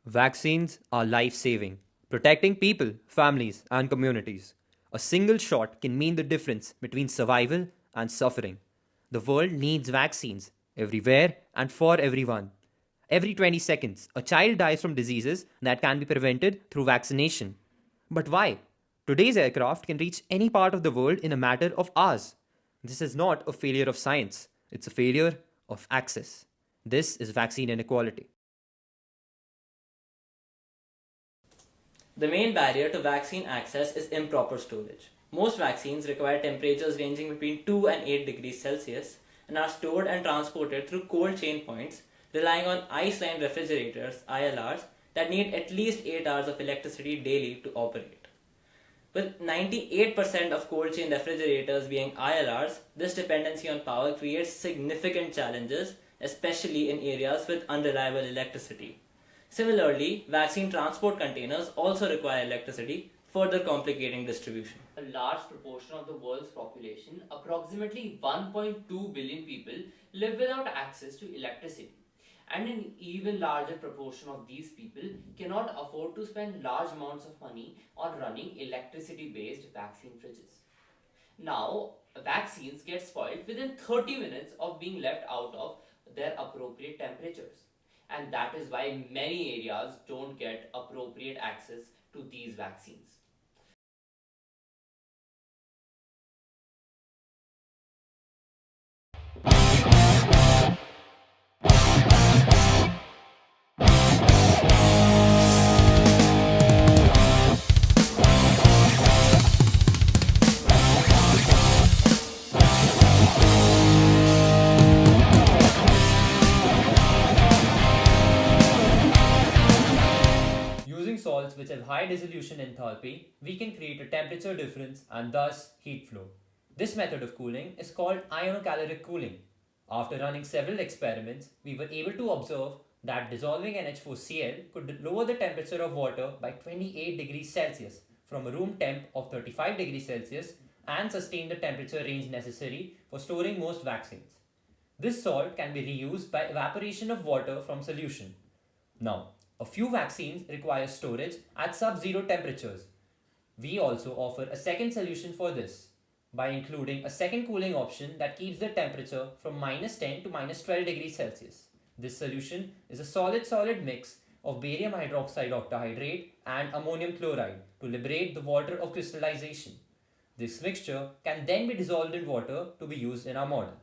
Vaccines are life saving, protecting people, families, and communities. A single shot can mean the difference between survival and suffering. The world needs vaccines everywhere and for everyone. Every 20 seconds, a child dies from diseases that can be prevented through vaccination. But why? Today's aircraft can reach any part of the world in a matter of hours. This is not a failure of science, it's a failure of access. This is vaccine inequality. The main barrier to vaccine access is improper storage. Most vaccines require temperatures ranging between 2 and 8 degrees Celsius and are stored and transported through cold chain points, relying on ice-lined refrigerators (ILRs) that need at least 8 hours of electricity daily to operate. With 98% of cold chain refrigerators being ILRs, this dependency on power creates significant challenges, especially in areas with unreliable electricity. Similarly, vaccine transport containers also require electricity, further complicating distribution. A large proportion of the world's population, approximately 1.2 billion people, live without access to electricity. And an even larger proportion of these people cannot afford to spend large amounts of money on running electricity based vaccine fridges. Now, vaccines get spoiled within 30 minutes of being left out of their appropriate temperatures. And that is why many areas don't get appropriate access to these vaccines. Using salts which have high dissolution enthalpy, we can create a temperature difference and thus heat flow. This method of cooling is called ionocaloric cooling. After running several experiments, we were able to observe that dissolving NH4Cl could lower the temperature of water by 28 degrees Celsius from a room temp of 35 degrees Celsius and sustain the temperature range necessary for storing most vaccines. This salt can be reused by evaporation of water from solution. Now, a few vaccines require storage at sub-zero temperatures. We also offer a second solution for this by including a second cooling option that keeps the temperature from minus 10 to minus 12 degrees Celsius. This solution is a solid-solid mix of barium hydroxide octahydrate and ammonium chloride to liberate the water of crystallization. This mixture can then be dissolved in water to be used in our model.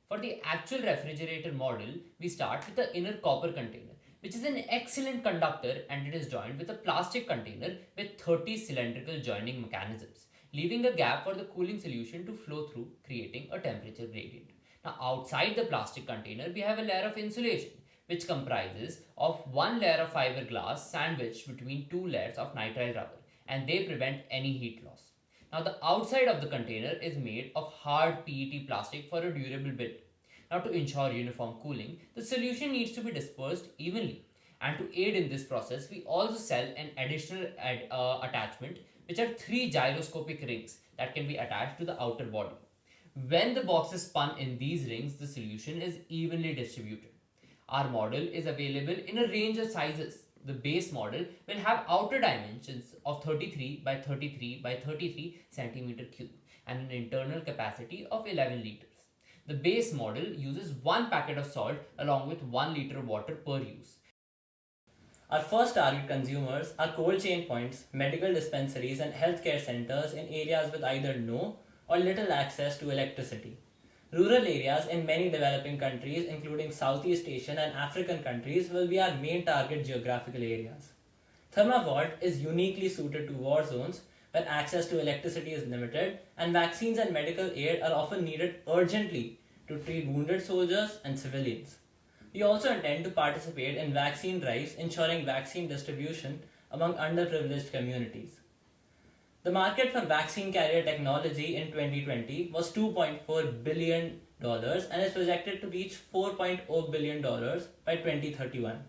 For the actual refrigerator model, we start with the inner copper container, which is an excellent conductor, and it is joined with a plastic container with 30 cylindrical joining mechanisms, leaving a gap for the cooling solution to flow through, creating a temperature gradient. Now, outside the plastic container, we have a layer of insulation, which comprises of one layer of fiberglass sandwiched between two layers of nitrile rubber, and they prevent any heat loss. Now, the outside of the container is made of hard PET plastic for a durable build. Now, to ensure uniform cooling, the solution needs to be dispersed evenly. And to aid in this process, we also sell an additional attachment, which are three gyroscopic rings that can be attached to the outer body. When the box is spun in these rings, the solution is evenly distributed. Our model is available in a range of sizes. The base model will have outer dimensions of 33 by 33 by 33 centimeter cube and an internal capacity of 11 liters. The base model uses one packet of salt along with 1 liter water per use. Our first target consumers are cold chain points, medical dispensaries, and healthcare centers in areas with either no or little access to electricity. Rural areas in many developing countries, including Southeast Asian and African countries, will be our main target geographical areas. ThermaVault is uniquely suited to war zones where access to electricity is limited and vaccines and medical aid are often needed urgently to treat wounded soldiers and civilians. We also intend to participate in vaccine drives ensuring vaccine distribution among underprivileged communities. The market for vaccine carrier technology in 2020 was $2.4 billion and is projected to reach $4.0 billion by 2031.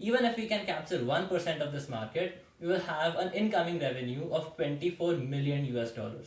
Even if we can capture 1% of this market, we will have an incoming revenue of 24 million US dollars.